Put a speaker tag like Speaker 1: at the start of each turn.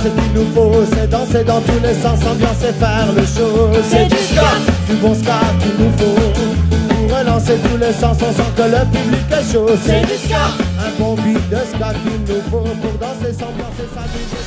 Speaker 1: C'est du nouveau, c'est danser dans tous les sens, ambiance et faire le show. C'est du ska, du bon ska qu'il nous faut. Pour relancer tous les sens, on sent que le public est chaud. C'est du ska, un bon beat de ska qu'il nous faut. Pour danser, s'ambiancer, s'amuser.